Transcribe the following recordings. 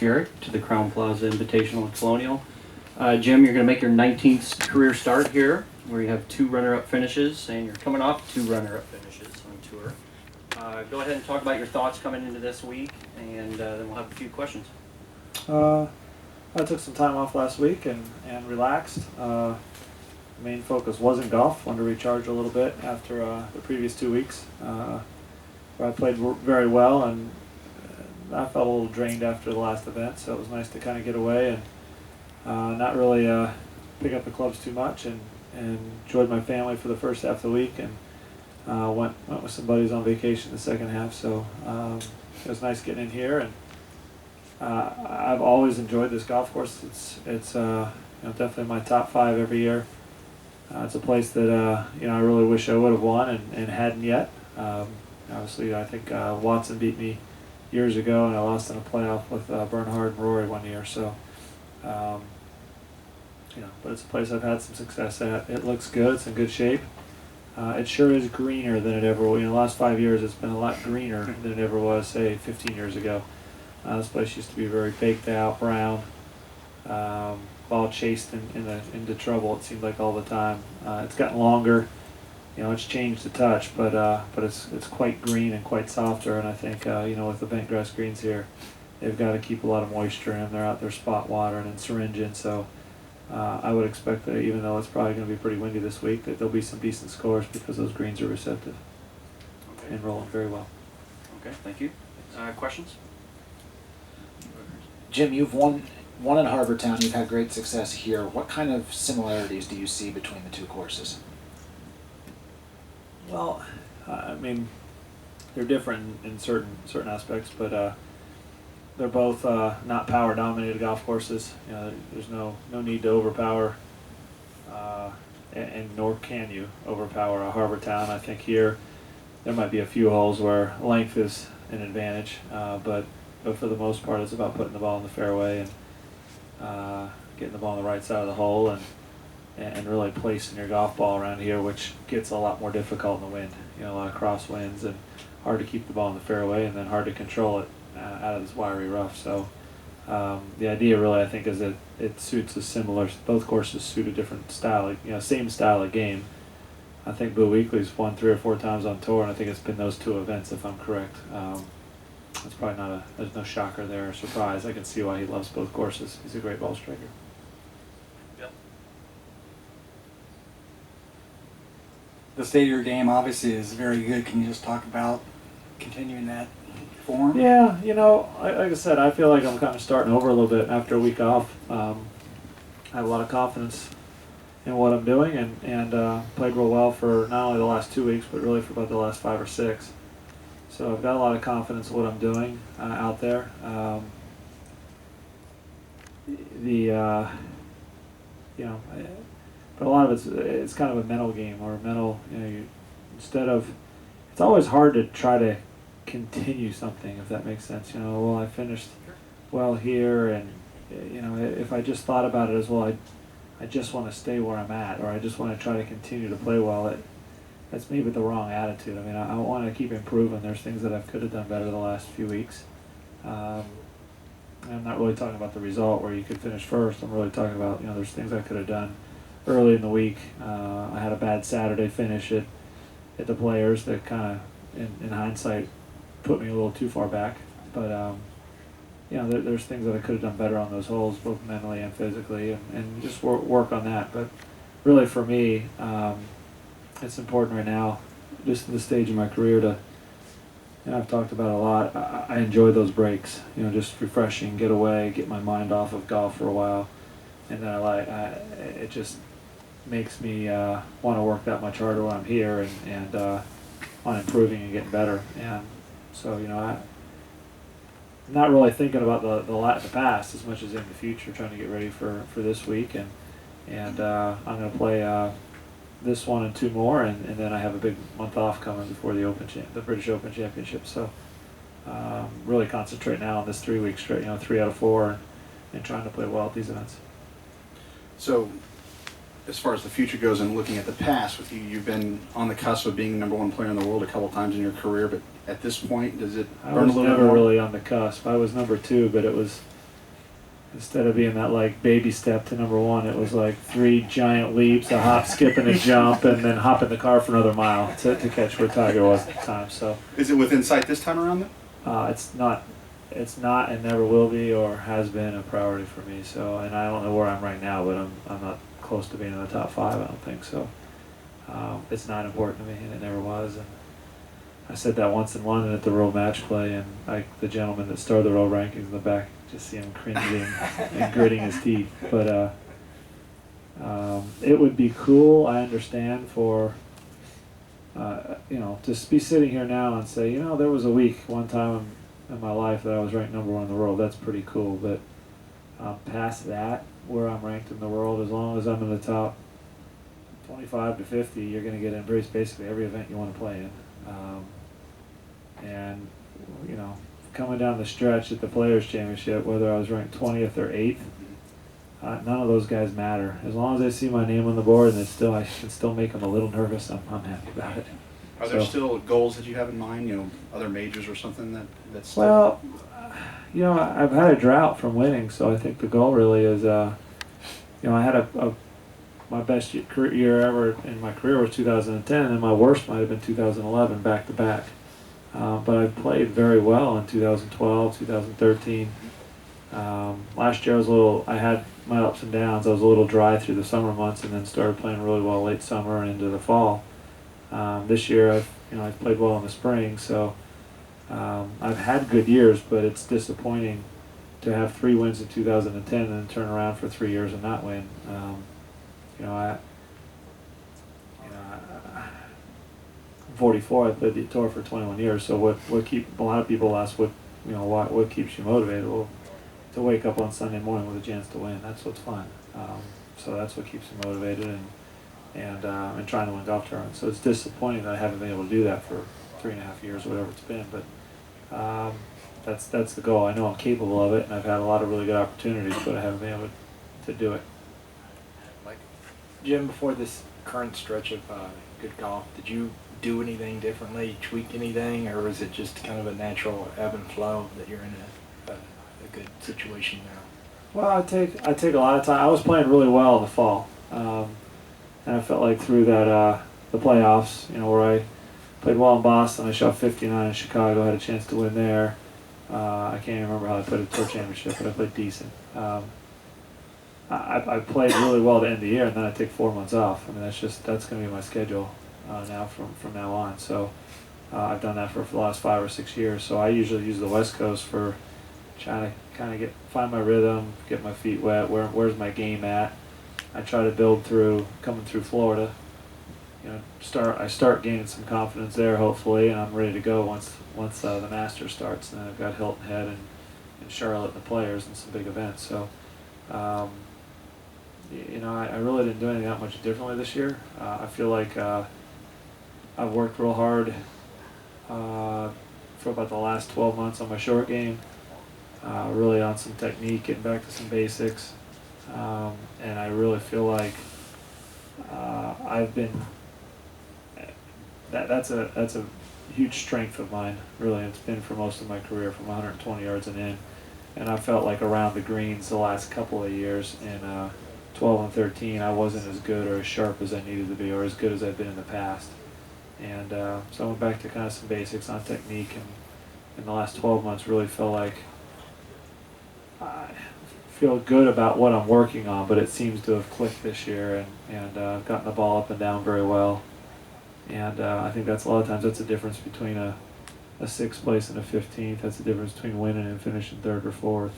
Furyk to the Crown Plaza Invitational at Colonial. Jim, you're going to make your 19th career start here, where you have 2 runner-up finishes, and you're coming off 2 runner-up finishes on tour. Go ahead and talk about your thoughts coming into this week, and then we'll have a few questions. I took some time off last week and relaxed. The main focus wasn't golf. Wanted to recharge a little bit after the previous 2 weeks. Where I played very well, and I felt a little drained after the last event, so it was nice to kind of get away and not really pick up the clubs too much, and enjoyed my family for the first half of the week, and went with some buddies on vacation the second half. So it was nice getting in here, and I've always enjoyed this golf course. It's definitely my top 5 every year. It's a place that I really wish I would have won and hadn't yet. Obviously, I think Watson beat me years ago, and I lost in a playoff with Bernhard and Rory one year. So, but it's a place I've had some success at. It looks good. It's in good shape. It sure is greener than it ever was. In the last 5 years, it's been a lot greener than it ever was, say, 15 years ago. This place used to be very baked out, brown, ball chased into trouble, it seemed like, all the time. It's gotten longer. It's changed a touch, but it's quite green and quite softer, and I think with the bent grass greens here, they've got to keep a lot of moisture in them. They're out there spot watering and syringing, so I would expect that, even though it's probably going to be pretty windy this week, that there'll be some decent scores because those greens are receptive and rolling very well. Okay, thank you. Questions? Jim, you've won in Harbour Town. You've had great success here. What kind of similarities do you see between the 2 courses? Well, I mean, they're different in certain aspects, but they're both not power-dominated golf courses. There's no need to overpower, and nor can you overpower a Harbour Town. I think here there might be a few holes where length is an advantage, but for the most part, it's about putting the ball in the fairway and getting the ball on the right side of the hole, and really placing your golf ball around here, which gets a lot more difficult in the wind. A lot of crosswinds, and hard to keep the ball in the fairway, and then hard to control it out of this wiry rough. So the idea really, I think, is that it suits a similar, both courses suit a different style, same style of game. I think Boo Weekley's won 3 or 4 times on tour, and I think it's been those 2 events, if I'm correct. It's probably there's no shocker there or surprise. I can see why he loves both courses. He's a great ball striker. The state of your game obviously is very good. Can you just talk about continuing that form? Yeah, like I said, I feel like I'm kind of starting over a little bit after a week off. I have a lot of confidence in what I'm doing, and played real well for not only the last 2 weeks, but really for about the last 5 or 6. So I've got a lot of confidence in what I'm doing out there. But a lot of it's kind of a mental game, or a mental, it's always hard to try to continue something, if that makes sense. Well, I finished well here, and if I just thought about it as, well, I just want to stay where I'm at, or I just want to try to continue to play well, that's maybe the wrong attitude. I mean, I want to keep improving. There's things that I could have done better the last few weeks. I'm not really talking about the result where you could finish first. I'm really talking about, there's things I could have done early in the week. I had a bad Saturday finish at the Players that kind of, in hindsight, put me a little too far back. But there's things that I could have done better on those holes, both mentally and physically, and just work on that. But really, for me, it's important right now, just in the stage of my career, and I've talked about it a lot, I enjoy those breaks. Just refreshing, get away, get my mind off of golf for a while, and then it just makes me want to work that much harder when I'm here, and on improving and getting better. And so, I'm not really thinking about the past as much as in the future, trying to get ready for this week, and I'm going to play this one and 2 more, and then I have a big month off coming before the British Open Championship. So really concentrate now on this 3 week straight, 3 out of 4, and trying to play well at these events. So as far as the future goes and looking at the past with you, you've been on the cusp of being #1 player in the world a couple times in your career, but at this point, does it burn a little bit more? I was never really on the cusp. I was number 2, but it was instead of being that like baby step to number one, it was like 3 giant leaps, a hop, skip, and a jump, and then hop in the car for another mile to catch where Tiger was at the time. So Is it within sight this time around then? it's not and never will be or has been a priority for me. So, and I don't know where I'm right now, but I'm not close to being in the top 5. I don't think so. It's not important to me, and it never was. And I said that once in London at the World Match Play, and the gentleman that started the World Rankings in the back, just see him cringing and gritting his teeth. But it would be cool, I understand, for to be sitting here now and say, there was a week one time in my life that I was ranked number 1 in the world. That's pretty cool. But past that, where I'm ranked in the world, as long as I'm in the top 25 to 50, you're going to get embraced basically every event you want to play in. And coming down the stretch at the Players Championship, whether I was ranked 20th or 8th, none of those guys matter. As long as they see my name on the board and I can still make them a little nervous, I'm happy about it. Are there still goals that you have in mind? Other majors or something that's still... Well, I've had a drought from winning, so I think the goal really is, I had my best year ever in my career was 2010, and my worst might have been 2011, back to back. But I played very well in 2012, 2013. Last year I had my ups and downs. I was a little dry through the summer months, and then started playing really well late summer and into the fall. This year I've played well in the spring, so I've had good years, but it's disappointing to have 3 wins in 2010 and then turn around for 3 years and not win. I'm 44. I played the tour for 21 years. So what keep a lot of people ask what keeps you motivated? Well, to wake up on Sunday morning with a chance to win. That's what's fun. So that's what keeps me motivated and trying to win golf tournaments. So it's disappointing that I haven't been able to do that for 3.5 years or whatever it's been. But that's the goal. I know I'm capable of it, and I've had a lot of really good opportunities, but I haven't been able to do it. Jim, before this current stretch of good golf, did you do anything differently, tweak anything, or is it just kind of a natural ebb and flow that you're in a good situation now? Well, I take a lot of time. I was playing really well in the fall, and I felt like through that the playoffs, where I played well in Boston, I shot 59 in Chicago, had a chance to win there. I can't even remember how I played a tour championship, but I played decent. I played really well to end the year, and then I take 4 months off. I mean, that's going to be my schedule now from now on. So I've done that for the last 5 or 6 years. So I usually use the West Coast for trying to kind of find my rhythm, get my feet wet. Where's my game at? I try to build coming through Florida. I start gaining some confidence there, hopefully, and I'm ready to go once the Masters starts. And then I've got Hilton Head and Charlotte and the Players and some big events. So. I really didn't do anything that much differently this year. I feel like I've worked real hard for about the last 12 months on my short game, really on some technique, getting back to some basics, and I really feel like I've been. That's a huge strength of mine. Really, it's been for most of my career, from 120 yards and in. And I felt like around the greens the last couple of years in 12 and 13, I wasn't as good or as sharp as I needed to be, or as good as I've been in the past. And so I went back to kind of some basics on technique, and in the last 12 months really felt like I feel good about what I'm working on, but it seems to have clicked this year, and I've gotten the ball up and down very well. And I think that's a lot of times that's the difference between a 6th place and a 15th. That's the difference between winning and finishing 3rd or 4th.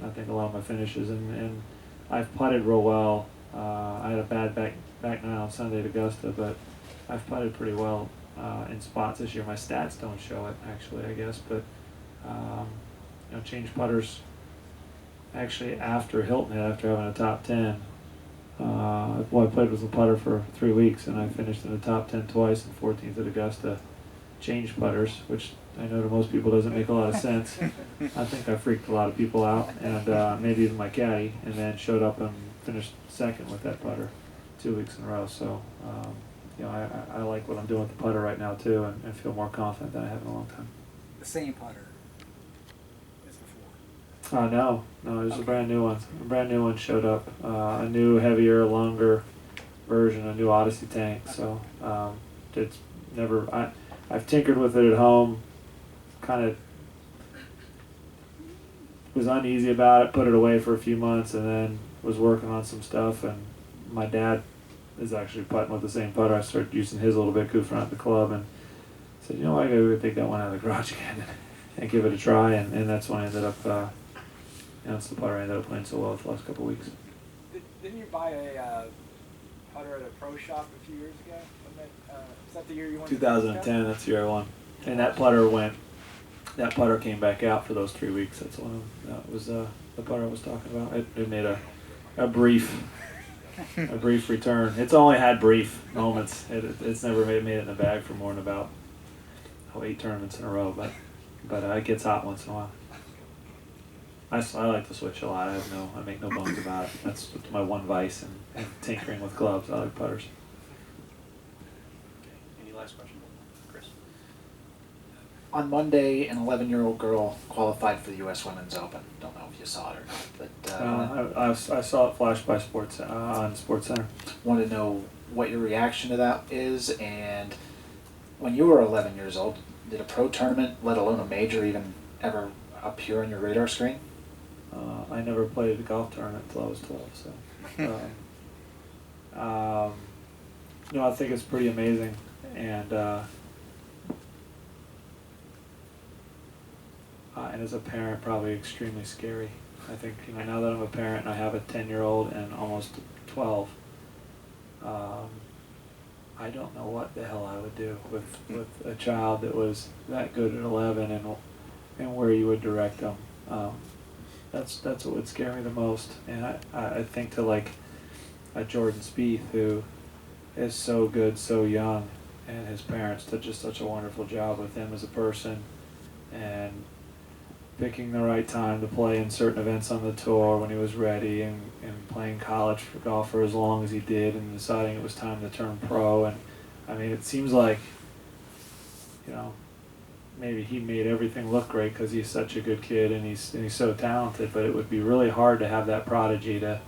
I think a lot of my finishes, and I've putted real well. I had a bad back nine on Sunday at Augusta, but I've putted pretty well in spots this year. My stats don't show it, actually, I guess, but changed putters actually after Hilton Head, after having a top 10. I played with a putter for 3 weeks, and I finished in the top 10 twice and 14th at Augusta. Changed putters, which I know to most people doesn't make a lot of sense. I think I freaked a lot of people out, and maybe even my caddy, and then showed up and finished 2nd with that putter 2 weeks in a row. So, I like what I'm doing with the putter right now too, and feel more confident than I have in a long time. The same putter as before. No, it was a brand new one. A brand new one showed up. A new, heavier, longer version, a new Odyssey tank. So it's never. I've tinkered with it at home. Kind of was uneasy about it. Put it away for a few months, and then was working on some stuff. And my dad is actually putting with the same putter. I started using his a little bit, goofing around at the club, and said, you know what, I gotta take that one out of the garage again and give it a try. And that's when I ended up. It's the putter I ended up playing so well the last couple of weeks. Didn't you buy a putter at a pro shop a few years ago? Is that the year you won? 2010. That's the year I won. And that putter came back out for those 3 weeks. That's one. That was the putter I was talking about. It made a brief return. It's only had brief moments. It's never made it in the bag for more than about 8 tournaments in a row. But it gets hot once in a while. I like to switch a lot. I make no bones about it. That's my one vice and tinkering with clubs. I like putters. Any last question, Chris? On Monday, an 11-year-old girl qualified for the U.S. Women's Open. Don't know if you saw it or not, but I saw it flash by on SportsCenter. wanted to know what your reaction to that is, and when you were 11 years old, did a pro tournament, let alone a major, even ever appear on your radar screen? I never played a golf tournament until I was 12, so. I think it's pretty amazing, and as a parent, probably extremely scary. I think, now that I'm a parent and I have a 10-year-old and almost 12, I don't know what the hell I would do with a child that was that good at 11 and where you would direct them. That's what would scare me the most. And I think to like a Jordan Spieth, who is so good, so young, and his parents did just such a wonderful job with him as a person, and picking the right time to play in certain events on the tour when he was ready, and playing college for golf for as long as he did, and deciding it was time to turn pro. And I mean, it seems like, maybe he made everything look great because he's such a good kid and he's so talented, but it would be really hard to have that prodigy to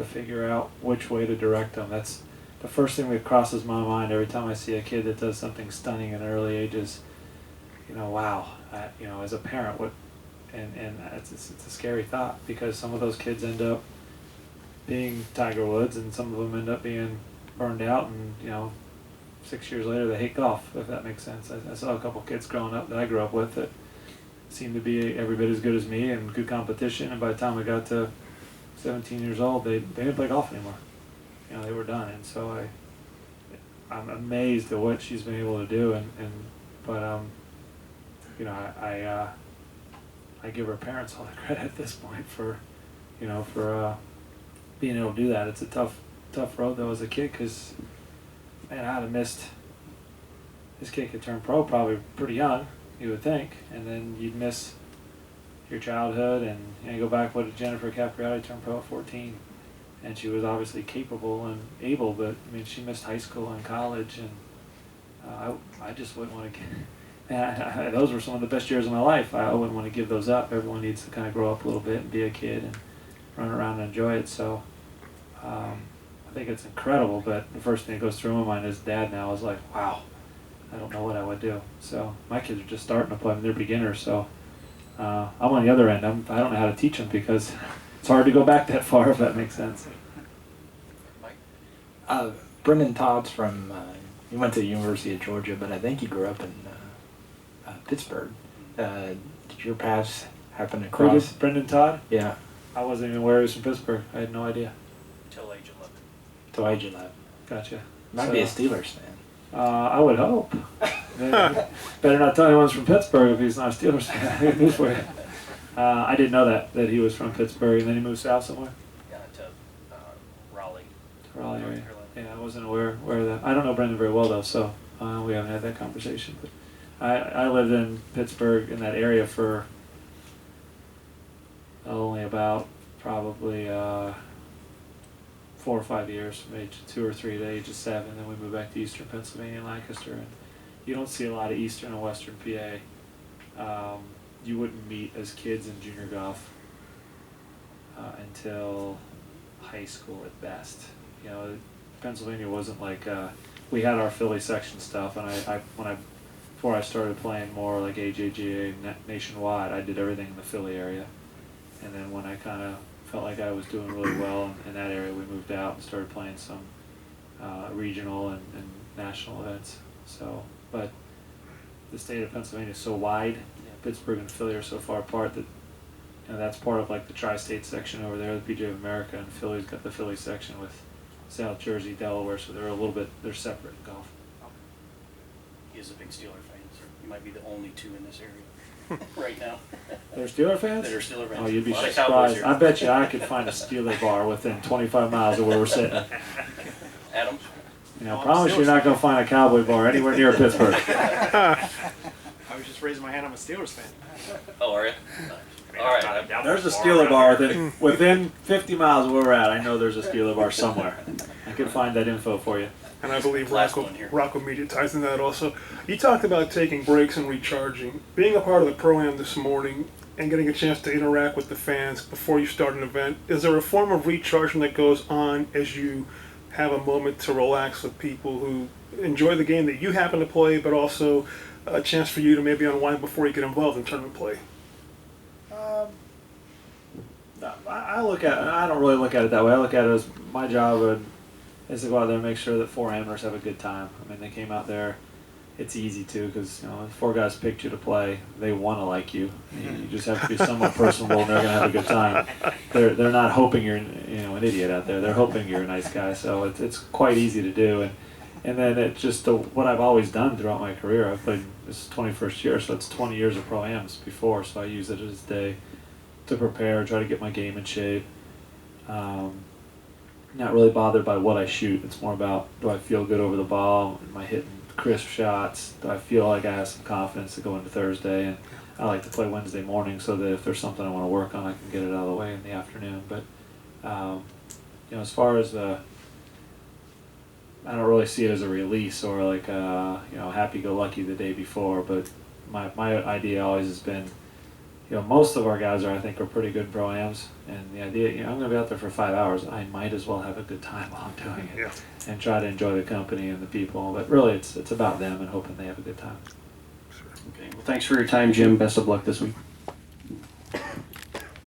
figure out which way to direct them. That's the first thing that crosses my mind every time I see a kid that does something stunning at early ages. Wow, as a parent, it's a scary thought, because some of those kids end up being Tiger Woods and some of them end up being burned out, and 6 years later they hate golf, if that makes sense. I saw a couple kids growing up that I grew up with that seemed to be every bit as good as me and good competition, and by the time I got to 17 years old, they didn't play golf anymore. They were done. And so I'm amazed at what she's been able to do, but I give her parents all the credit at this point for being able to do that. It's a tough road though as a kid, because man, I'd have missed. This kid could turn pro probably pretty young, you would think, and then you'd miss your childhood, and you go back. What did Jennifer Capriati turn pro at 14? And she was obviously capable and able, but I mean, she missed high school and college, and I just wouldn't want to. Those were some of the best years of my life. I wouldn't want to give those up. Everyone needs to kind of grow up a little bit and be a kid and run around and enjoy it. So I think it's incredible, but the first thing that goes through my mind as dad now is like, wow, I don't know what I would do. So my kids are just starting to play. They're beginners, so I'm on the other end. I don't know how to teach them, because it's hard to go back that far, if that makes sense. Mike? Brendan Todd's from, he went to the University of Georgia, but I think he grew up in Pittsburgh. Did your paths happen to cross? Brendan Todd? Yeah. I wasn't even aware he was from Pittsburgh. I had no idea. Till age 11. Till age 11. Gotcha. Might be a Steelers fan. I would hope. Better not tell anyone he's from Pittsburgh if he's not a Steelers fan. News for you. I didn't know that he was from Pittsburgh, and then he moved south somewhere. Yeah, to Raleigh. Raleigh area. North Carolina. Yeah, I wasn't aware of that. I don't know Brendan very well though, so we haven't had that conversation. But I lived in Pittsburgh, in that area, for only about probably 4 or 5 years, from age 2 or 3 to age of 7. Then we moved back to Eastern Pennsylvania, Lancaster, and you don't see a lot of Eastern and Western PA. You wouldn't meet as kids in junior golf until high school at best. You know, Pennsylvania wasn't like we had our Philly section stuff, and before I started playing more like AJGA nationwide, I did everything in the Philly area. And then when I kind of felt like I was doing really well in that area, we moved out and started playing some regional and national events. So, but the state of Pennsylvania is so wide. Pittsburgh and Philly are so far apart that that's part of like the tri-state section over there, the PGA of America, and Philly's got the Philly section with South Jersey, Delaware, so they're separate in golf. He is a big Steeler fan, so you might be the only two in this area right now. They're Steeler fans? That are Steeler fans. Oh, you'd be A lot of Cowboys surprised. here. I bet you I could find a Steeler bar within 25 miles of where we're sitting. Adam? You know, I promise you're not going to find a Cowboy bar anywhere near Pittsburgh. I was just raising my hand. I'm a Steelers fan. Oh, are you? All right. There's a Steeler bar within 50 miles of where we're at. I know there's a Steeler bar somewhere. I can find that info for you. And I believe Last Rocco, one here. Rocco Media ties in that also. You talked about taking breaks and recharging. Being a part of the Pro-Am this morning and getting a chance to interact with the fans before you start an event, is there a form of recharging that goes on as you have a moment to relax with people who enjoy the game that you happen to play, but also a chance for you to maybe unwind before you get involved in tournament play? I don't really look at it that way. I look at it as my job is to go out there and make sure that 4 amateurs have a good time. I mean, they came out there. It's easy to, because if 4 guys picked you to play, they want to like you. You just have to be somewhat personable, and they're going to have a good time. They're not hoping you're an idiot out there. They're hoping you're a nice guy. So it's quite easy to do. And then it's just what I've always done throughout my career. I've played this 21st year, so it's 20 years of Pro-Ams before. So I use it as a day to prepare, try to get my game in shape. Not really bothered by what I shoot. It's more about, do I feel good over the ball? Am I hitting crisp shots? Do I feel like I have some confidence to go into Thursday? And I like to play Wednesday morning so that if there's something I want to work on, I can get it out of the way in the afternoon. But as far as I don't really see it as a release or like happy-go-lucky the day before. But my idea always has been, most of our guys are pretty good Pro-Ams, and the idea, I'm going to be out there for 5 hours. I might as well have a good time while I'm doing it, and try to enjoy the company and the people. But really, it's about them and hoping they have a good time. Okay. Well, thanks for your time, Jim. Best of luck this week.